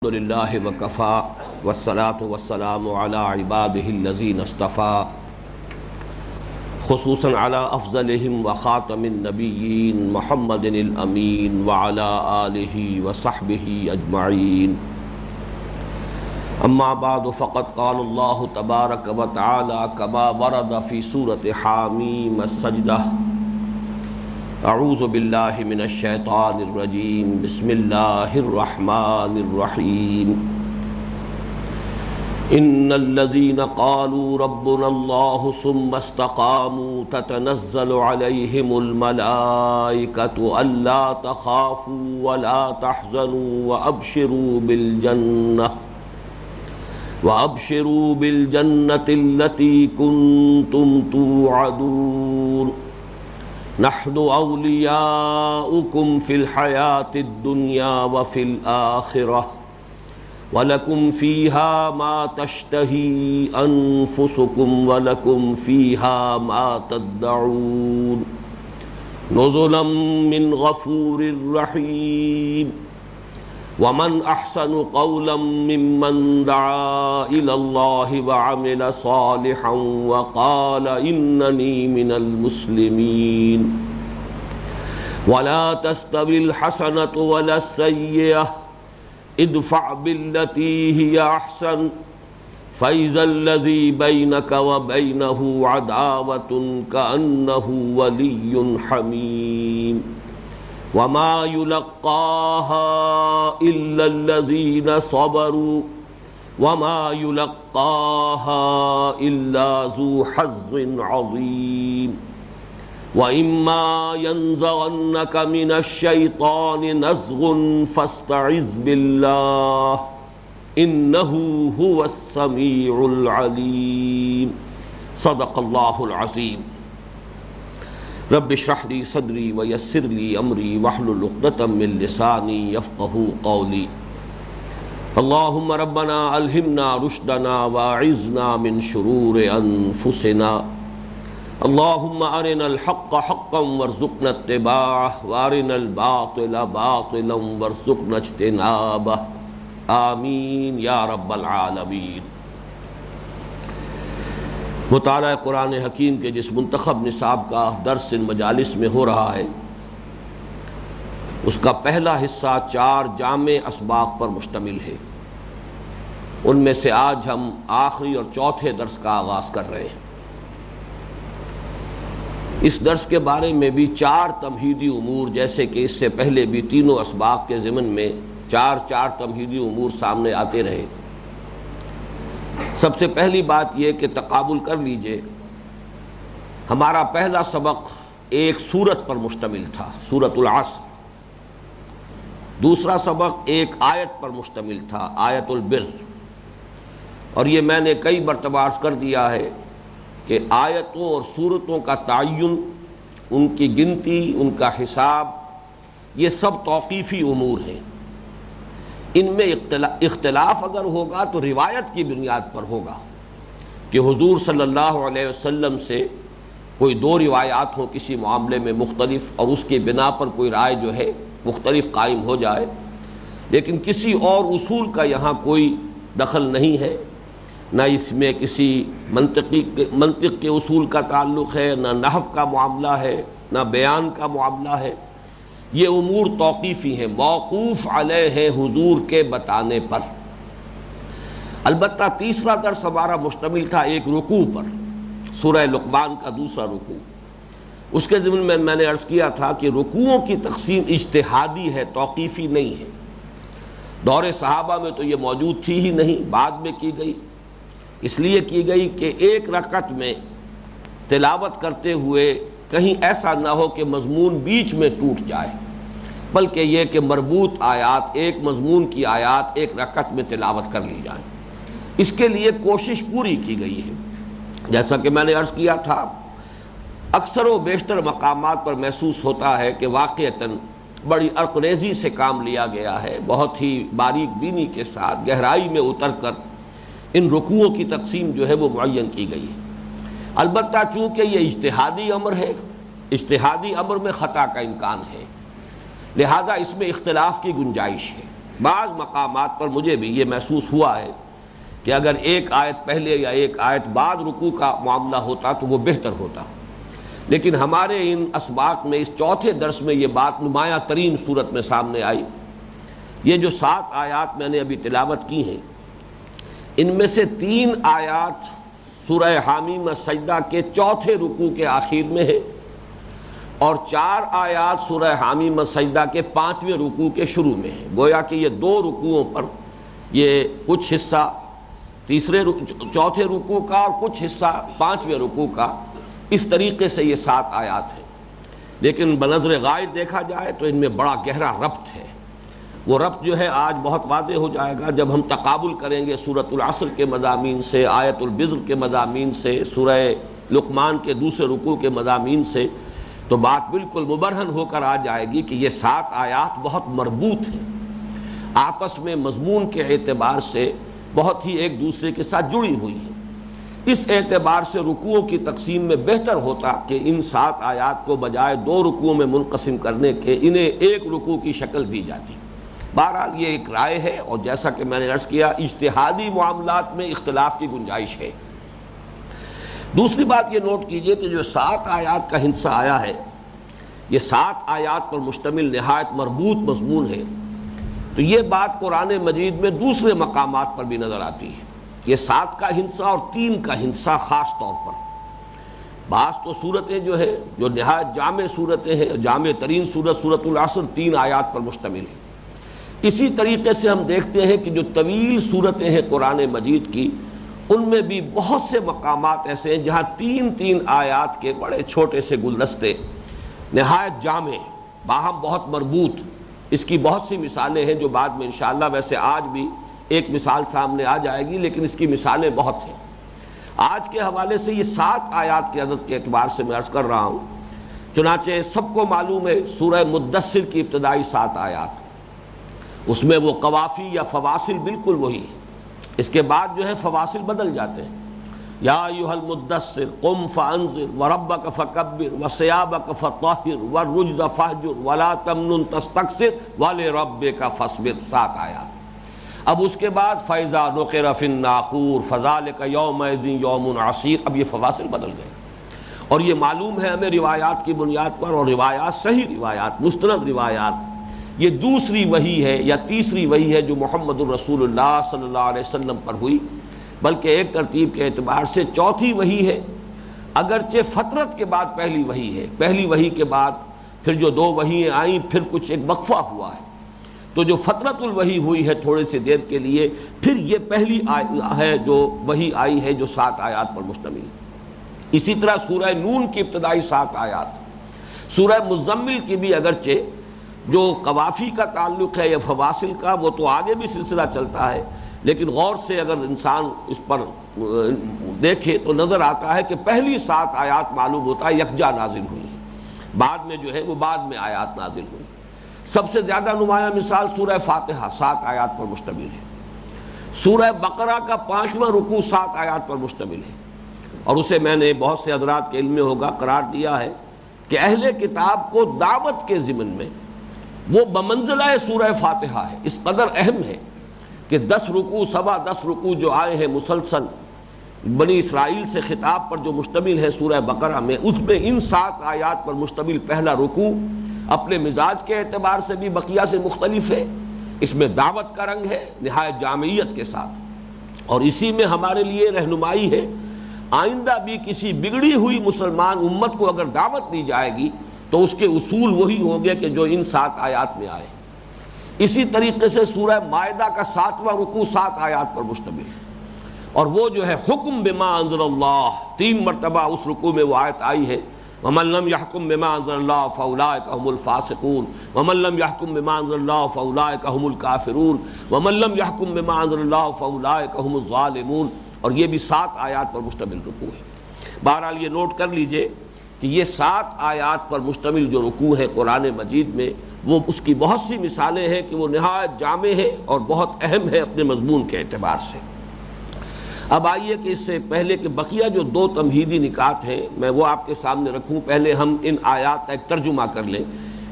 الحمد للہ وکفا والصلاة والسلام علی عباده الذین اصطفى خصوصاً علی افضلهم وخاتم النبیین محمد الامین وعلی آلہ وصحبہ اجمعین اما بعد فقد قال اللہ تبارک وتعالی کما ورد فی سورۃ حامیم السجدہ اعوذ باللہ من الشیطان الرجیم بسم اللہ الرحمن الرحیم ان الذین قالوا ربنا اللہ ثم استقاموا تتنزل علیہم الملائکۃ الا تخافوا ولا تحزنوا وابشروا بالجنة التي كنتم توعدون نحن اولیاؤکم فی الحیاة الدنیا وفی الآخرہ ولکم فیہا ما تشتہی انفسکم ولکم فیہا ما تدعون نزلا من غفور رحیم ومن احسن قولا ممن دعا الى اللہ وعمل صالحا وقال اننی من المسلمین ولا تستوی الحسنة ولا السیئة ادفع بالتي هي احسن فإذا الذي بينك وبينه عداوة كأنه ولي حميم وما يلقاها إلا الذين صبروا وما يلقاها إلا ذو حظ عظيم وإما ينزغنك من الشيطان نزغ فاستعذ بالله إنه هو السميع العليم صدق الله العظيم رب اشرح لي صدري ويسر لي امري واحلل عقدة من لساني يفقهوا قولي اللهم ربنا الهمنا رشدنا واعذنا من شرور انفسنا اللهم ارنا الحق حقا وارزقنا اتباعه وارنا الباطل باطلا وارزقنا اجتنابه آمین یا رب العالمین۔ مطالعہ قرآن حکیم کے جس منتخب نصاب کا درس ان مجالس میں ہو رہا ہے اس کا پہلا حصہ 4 جامع اسباق پر مشتمل ہے۔ ان میں سے آج ہم آخری اور چوتھے درس کا آغاز کر رہے ہیں۔ اس درس کے بارے میں بھی 4 تمہیدی امور، جیسے کہ اس سے پہلے بھی تینوں اسباق کے ضمن میں 4 تمہیدی امور سامنے آتے رہے۔ سب سے پہلی بات یہ کہ تقابل کر لیجئے، ہمارا پہلا سبق ایک سورت پر مشتمل تھا، سورۃ العصر۔ دوسرا سبق ایک آیت پر مشتمل تھا، آیت البر۔ اور یہ میں نے کئی مرتبہ عرض کر دیا ہے کہ آیتوں اور سورتوں کا تعین، ان کی گنتی، ان کا حساب، یہ سب توقیفی امور ہیں۔ ان میں اختلاف اگر ہوگا تو روایت کی بنیاد پر ہوگا کہ حضور صلی اللہ علیہ وسلم سے کوئی 2 روایات ہوں کسی معاملے میں مختلف، اور اس کی بنا پر کوئی رائے جو ہے مختلف قائم ہو جائے، لیکن کسی اور اصول کا یہاں کوئی دخل نہیں ہے، نہ اس میں کسی منطق کے اصول کا تعلق ہے، نہ نحو کا معاملہ ہے، نہ بیان کا معاملہ ہے۔ یہ امور توقیفی ہیں، موقوف علیہ ہیں حضور کے بتانے پر۔ البتہ تیسرا درس ہمارا مشتمل تھا ایک رکوع پر، سورہ لقمان کا دوسرا رکوع۔ اس کے ضمن میں نے عرض کیا تھا کہ رکوعوں کی تقسیم اجتہادی ہے، توقیفی نہیں ہے۔ دور صحابہ میں تو یہ موجود تھی ہی نہیں، بعد میں کی گئی، اس لیے کی گئی کہ ایک رکعت میں تلاوت کرتے ہوئے کہیں ایسا نہ ہو کہ مضمون بیچ میں ٹوٹ جائے، بلکہ یہ کہ مربوط آیات، ایک مضمون کی آیات ایک رکعت میں تلاوت کر لی جائیں۔ اس کے لیے کوشش پوری کی گئی ہے۔ جیسا کہ میں نے عرض کیا تھا، اکثر و بیشتر مقامات پر محسوس ہوتا ہے کہ واقعتاً بڑی عرقریزی سے کام لیا گیا ہے، بہت ہی باریک بینی کے ساتھ گہرائی میں اتر کر ان رکوعوں کی تقسیم جو ہے وہ معین کی گئی ہے۔ البتہ چونکہ یہ اجتہادی امر ہے، اجتہادی امر میں خطا کا امکان ہے، لہذا اس میں اختلاف کی گنجائش ہے۔ بعض مقامات پر مجھے بھی یہ محسوس ہوا ہے کہ اگر ایک آیت پہلے یا ایک آیت بعد رکوع کا معاملہ ہوتا تو وہ بہتر ہوتا، لیکن ہمارے ان اسباق میں اس چوتھے درس میں یہ بات نمایاں ترین صورت میں سامنے آئی۔ یہ جو 7 آیات میں نے ابھی تلاوت کی ہیں، ان میں سے 3 آیات سورہ حامیم السجدہ کے چوتھے رکوع کے آخر میں ہے، اور 4 آیات سورہ حامیم السجدہ کے 5ویں رکوع کے شروع میں ہے۔ گویا کہ یہ 2 رکوعوں پر یہ کچھ حصہ چوتھے رکوع کا اور کچھ حصہ 5ویں رکوع کا، اس طریقے سے یہ 7 آیات ہیں۔ لیکن بنظر غائب دیکھا جائے تو ان میں بڑا گہرا ربط ہے۔ وہ ربط جو ہے آج بہت واضح ہو جائے گا جب ہم تقابل کریں گے سورۃ العصر کے مضامین سے، آیت البذر کے مضامین سے، سورہ لقمان کے دوسرے رکوع کے مضامین سے، تو بات بالکل مبرہن ہو کر آ جائے گی کہ یہ 7 آیات بہت مربوط ہیں، آپس میں مضمون کے اعتبار سے بہت ہی ایک دوسرے کے ساتھ جڑی ہوئی ہیں۔ اس اعتبار سے رکوعوں کی تقسیم میں بہتر ہوتا کہ ان 7 آیات کو بجائے 2 رکوعوں میں منقسم کرنے کے انہیں ایک رکوع کی شکل دی جاتی۔ بہرحال یہ ایک رائے ہے، اور جیسا کہ میں نے عرض کیا اجتہادی معاملات میں اختلاف کی گنجائش ہے۔ دوسری بات یہ نوٹ کیجئے کہ جو 7 آیات کا ہندسہ آیا ہے، یہ 7 آیات پر مشتمل نہایت مربوط مضمون ہے، تو یہ بات قرآن مجید میں دوسرے مقامات پر بھی نظر آتی ہے۔ یہ 7 کا ہندسہ اور 3 کا ہندسہ خاص طور پر، بعض تو صورتیں جو نہایت جامع صورتیں ہیں، جامع ترین صورت سورۃ العصر 3 آیات پر مشتمل ہے۔ اسی طریقے سے ہم دیکھتے ہیں کہ جو طویل صورتیں ہیں قرآن مجید کی، ان میں بھی بہت سے مقامات ایسے ہیں جہاں 3 آیات کے بڑے چھوٹے سے گلدستے نہایت جامع، باہم بہت مربوط، اس کی بہت سی مثالیں ہیں جو بعد میں انشاءاللہ، ویسے آج بھی ایک مثال سامنے آ جائے گی، لیکن اس کی مثالیں بہت ہیں۔ آج کے حوالے سے یہ 7 آیات کے عدد کے اعتبار سے میں عرض کر رہا ہوں۔ چنانچہ سب کو معلوم ہے سورہ مدثر کی ابتدائی 7 آیات، اس میں وہ قوافی یا فواصل بالکل وہی ہے، اس کے بعد جو ہے فواصل بدل جاتے ہیں۔ یا ایھا المدثر قم فانذر وربک فکبر وثیابک فطہر والرجز فاہجر ولا تمنن تستکثر ولربک فاصبر، 7 آیات۔ اب اس کے بعد فاذا نقر فی الناقور فذلک یومئذ یوم عسیر، اب یہ فواصل بدل گئے، اور یہ معلوم ہے ہمیں روایات کی بنیاد پر، اور روایات صحیح روایات، مستند روایات، یہ دوسری وحی ہے یا تیسری وحی ہے جو محمد الرسول اللہ صلی اللہ علیہ وسلم پر ہوئی، بلکہ ایک ترتیب کے اعتبار سے چوتھی وحی ہے، اگرچہ فترت کے بعد پہلی وحی ہے۔ پہلی وحی کے بعد پھر جو 2 وحییں آئیں، پھر کچھ ایک وقفہ ہوا ہے، تو جو فترت الوحی ہوئی ہے تھوڑے سے دیر کے لیے، پھر یہ پہلی ہے جو وحی آئی ہے جو 7 آیات پر مشتمل ہے۔ اسی طرح سورہ نون کی ابتدائی 7 آیات، سورہ مزمل کی بھی اگرچہ جو قوافی کا تعلق ہے یا فواصل کا، وہ تو آگے بھی سلسلہ چلتا ہے، لیکن غور سے اگر انسان اس پر دیکھے تو نظر آتا ہے کہ پہلی 7 آیات معلوم ہوتا ہے یکجا نازل ہوئی ہیں، بعد میں جو ہے وہ بعد میں آیات نازل ہوئی۔ سب سے زیادہ نمایاں مثال سورہ فاتحہ 7 آیات پر مشتمل ہے۔ سورہ بقرہ کا 5واں رکوع 7 آیات پر مشتمل ہے، اور اسے میں نے بہت سے حضرات کے علم میں ہوگا قرار دیا ہے کہ اہل کتاب کو دعوت کے ضمن میں وہ بمنزلہ سورہ فاتحہ ہے، اس قدر اہم ہے کہ 10 رکوع سوا 10 رکوع جو آئے ہیں مسلسل بنی اسرائیل سے خطاب پر جو مشتمل ہے سورہ بقرہ میں، اس میں ان 7 آیات پر مشتمل پہلا رکوع اپنے مزاج کے اعتبار سے بھی بقیہ سے مختلف ہے، اس میں دعوت کا رنگ ہے نہایت جامعیت کے ساتھ، اور اسی میں ہمارے لیے رہنمائی ہے۔ آئندہ بھی کسی بگڑی ہوئی مسلمان امت کو اگر دعوت دی جائے گی تو اس کے اصول وہی ہوں گے کہ جو ان 7 آیات میں آئے۔ اسی طریقے سے سورہ مائدہ کا 7واں رکوع 7 آیات پر مشتمل ہے، اور وہ جو ہے حکم بما انزل اللہ، 3 مرتبہ اس رکوع میں وہ آیت آئی ہے، وَمَن لَّمْ يَحْكُم بِمَا أَنزَلَ اللَّهُ فَأُولَٰئِكَ هُمُ الْفَاسِقُونَ وَمَن لَّمْ يَحْكُم بِمَا أَنزَلَ اللَّهُ فَأُولَٰئِكَ هُمُ الْكَافِرُونَ وَمَن لَّمْ يَحْكُم بِمَا أَنزَلَ اللَّهُ فَأُولَٰئِكَ هُمُ الظَّالِمُونَ، اور یہ بھی 7 آیات پر مشتمل رکوع ہے۔ بہرحال یہ نوٹ کر لیجئے کہ یہ 7 آیات پر مشتمل جو رکوع ہے قرآن مجید میں، وہ اس کی بہت سی مثالیں ہیں کہ وہ نہایت جامع ہے اور بہت اہم ہے اپنے مضمون کے اعتبار سے۔ اب آئیے کہ اس سے پہلے کہ بقیہ جو 2 تمہیدی نکات ہیں میں وہ آپ کے سامنے رکھوں، پہلے ہم ان آیات کا ایک ترجمہ کر لیں،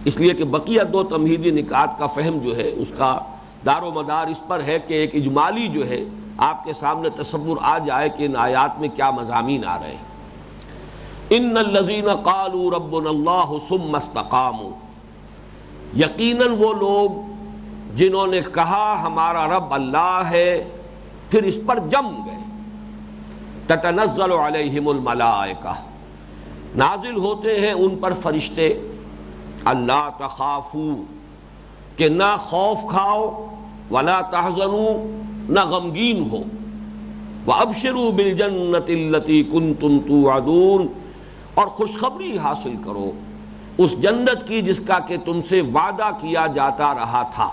اس لیے کہ بقیہ 2 تمہیدی نکات کا فہم جو ہے اس کا دار و مدار اس پر ہے کہ ایک اجمالی جو ہے آپ کے سامنے تصور آ جائے کہ ان آیات میں کیا مضامین آ رہے ہیں۔ ان الذین قالوا ربنا اللہ ثم استقاموا، یقیناً وہ لوگ جنہوں نے کہا ہمارا رب اللہ ہے پھر اس پر جم گئے۔ تتنزل علیہم الملائکہ، نازل ہوتے ہیں ان پر فرشتے، اللہ تخافوا، کہ نہ خوف کھاؤ، ولا تحزنوا، نہ غمگین ہو، وابشروا بالجنۃ التی کنتم توعدون، اور خوشخبری حاصل کرو اس جنت کی جس کا کہ تم سے وعدہ کیا جاتا رہا تھا۔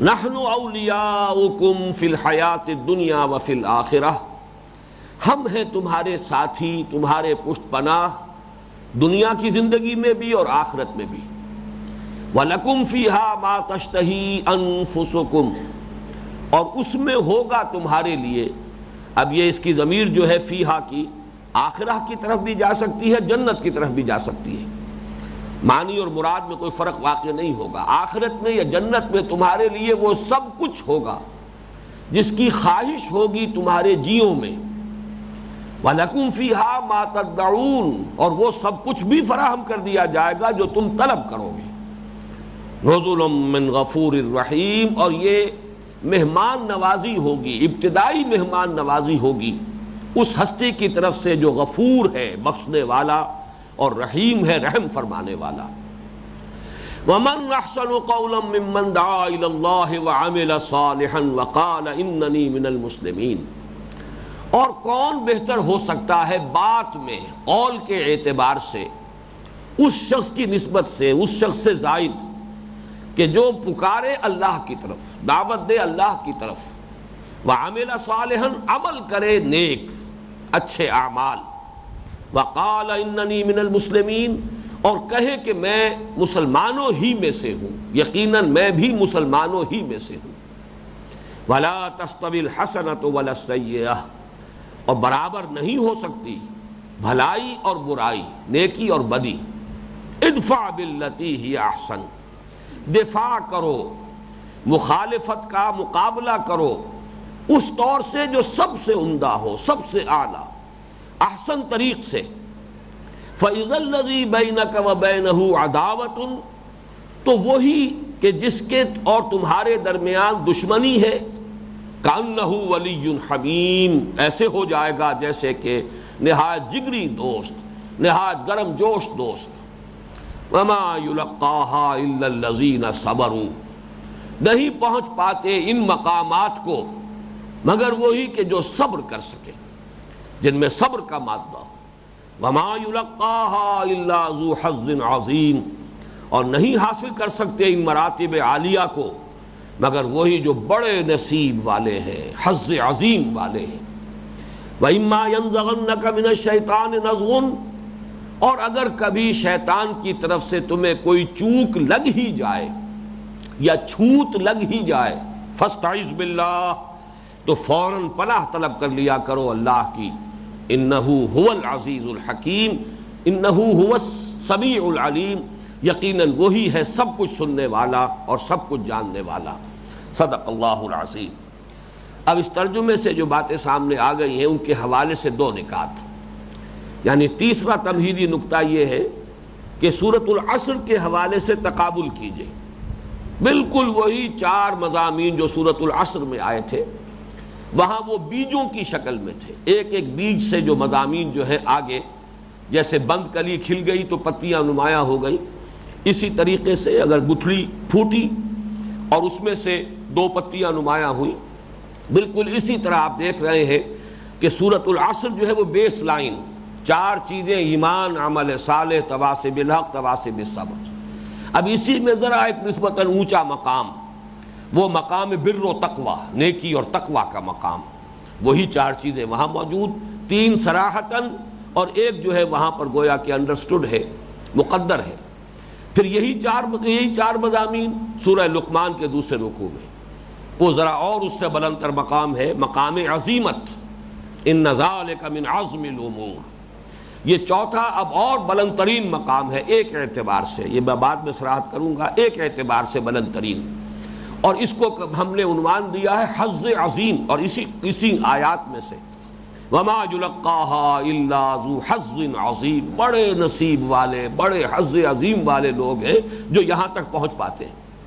نحن اولیاؤکم فی الحیات الدنیا وفی الآخرہ، ہم ہیں تمہارے ساتھی، تمہارے پشت پناہ، دنیا کی زندگی میں بھی اور آخرت میں بھی۔ وَلَكُمْ فِيهَا مَا تَشْتَهِي أَنفُسُكُمْ، اور اس میں ہوگا تمہارے لیے، اب یہ اس کی ضمیر جو ہے فیہا کی آخرہ کی طرف بھی جا سکتی ہے، جنت کی طرف بھی جا سکتی ہے، معنی اور مراد میں کوئی فرق واقع نہیں ہوگا۔ آخرت میں یا جنت میں تمہارے لیے وہ سب کچھ ہوگا جس کی خواہش ہوگی تمہارے جیوں میں۔ وَلَكُمْ فِيهَا مَا تَدَّعُونَ، اور وہ سب کچھ بھی فراہم کر دیا جائے گا جو تم طلب کرو گے۔ نزل من غفور الرحیم، اور یہ مہمان نوازی ہوگی، ابتدائی مہمان نوازی ہوگی اس ہستی کی طرف سے جو غفور ہے، بخشنے والا، اور رحیم ہے، رحم فرمانے والا۔ وَمَنْ أَحْسَنُ قَوْلًا مِّمَّنْ دَعَا إِلَى اللَّهِ وَعَمِلَ صَالِحًا وَقَالَ إِنَّنِي مِنَ الْمُسْلِمِينَ، اور کون بہتر ہو سکتا ہے بات میں، قول کے اعتبار سے، اس شخص کی نسبت سے، اس شخص سے زائد کہ جو پکارے اللہ کی طرف، دعوت دے اللہ کی طرف، وَعَمِلَ صَالِحًا، عمل کرے نیک اچھے اعمال، وَقَالَ إِنَّنِي مِنَ الْمُسْلِمِينَ، اور کہے کہ میں مسلمانوں ہی میں سے ہوں، یقیناً میں بھی مسلمانوں ہی میں سے ہوں۔ وَلَا تَسْتَوِي الْحَسَنَةُ وَلَا السَّيِّئَةُ، اور برابر نہیں ہو سکتی بھلائی اور برائی، نیکی اور بدی۔ ادفع باللتی ہی احسن، دفاع کرو، مخالفت کا مقابلہ کرو اس طور سے جو سب سے عمدہ ہو، سب سے اعلیٰ، احسن طریق سے۔ فَإِذَا الَّذِي بَيْنَكَ وَبَيْنَهُ عَدَاوَةٌ، تو وہی کہ جس کے اور تمہارے درمیان دشمنی ہے، كَأَنَّهُ وَلِيٌّ حَمِيمٌ، ایسے ہو جائے گا جیسے کہ نہایت جگری دوست، نہایت گرم جوش دوست۔ وَمَا يُلَقَّاهَا إِلَّا الَّذِينَ صَبَرُوا، نہیں پہنچ پاتے ان مقامات کو مگر وہی کہ جو صبر کر سکے، جن میں صبر کا مادہ۔ وَمَا يُلَقَّاهَا إِلَّا ذُو حَظٍّ عَظِيمٍ، اور نہیں حاصل کر سکتے ان مراتب عالیہ کو مگر وہی جو بڑے نصیب والے ہیں، حظ عظیم والے ہیں۔ وَإِمَّا يَنزَغَنَّكَ مِنَ الشَّيْطَانِ نَزْغٌ، اور اگر کبھی شیطان کی طرف سے تمہیں کوئی چوک لگ ہی جائے یا چھوت لگ ہی جائے، فاستعذ باللہ، تو فوراً پناہ طلب کر لیا کرو اللہ کی۔ انہ هو العزیز الحکیم، انہ هو السمیع العلیم، یقیناً وہی ہے سب کچھ سننے والا اور سب کچھ جاننے والا۔ صدق اللہ العظیم۔ اب اس ترجمے سے جو باتیں سامنے آ گئی ہیں ان کے حوالے سے دو نکات، یعنی تیسرا تمہیدی نکتہ یہ ہے کہ سورۃ العصر کے حوالے سے تقابل کیجئے، بالکل وہی چار مضامین جو سورۃ العصر میں آئے تھے، وہاں وہ بیجوں کی شکل میں تھے، ایک ایک بیج سے جو مضامین جو ہے آگے، جیسے بند کلی کھل گئی تو پتیاں نمایاں ہو گئی، اسی طریقے سے اگر گٹھلی پھوٹی اور اس میں سے دو پتیاں نمایاں ہوئیں، بالکل اسی طرح آپ دیکھ رہے ہیں کہ سورۃ العصر جو ہے وہ بیس لائن، چار چیزیں، ایمان، عمل صالح، تواصی بالحق، تواصی بالصبر۔ اب اسی میں ذرا ایک نسبتاً اونچا مقام، وہ مقام بر و تقوی، نیکی اور تقوی کا مقام، وہی چار چیزیں وہاں موجود، تین صراحتاً اور ایک جو ہے وہاں پر گویا کہ انڈرسٹوڈ ہے، مقدر ہے۔ پھر یہی چار مضامین سورہ لقمان کے دوسرے رکوع میں، وہ ذرا اور اس سے بلند تر مقام ہے، مقام عظیمت، ان ذالک من عزم الامور۔ یہ چوتھا اب اور بلند ترین مقام ہے ایک اعتبار سے، یہ میں بعد میں صراحت کروں گا، ایک اعتبار سے بلند ترین، اور اس کو ہم نے عنوان دیا ہے حظ عظیم، اور اسی آیات میں سے وَمَا يُلَقَّاهَا إِلَّا ذُو حَظٍّ عَظِيمٍ، بڑے نصیب والے، بڑے حظ عظیم والے لوگ ہیں جو یہاں تک پہنچ پاتے ہیں۔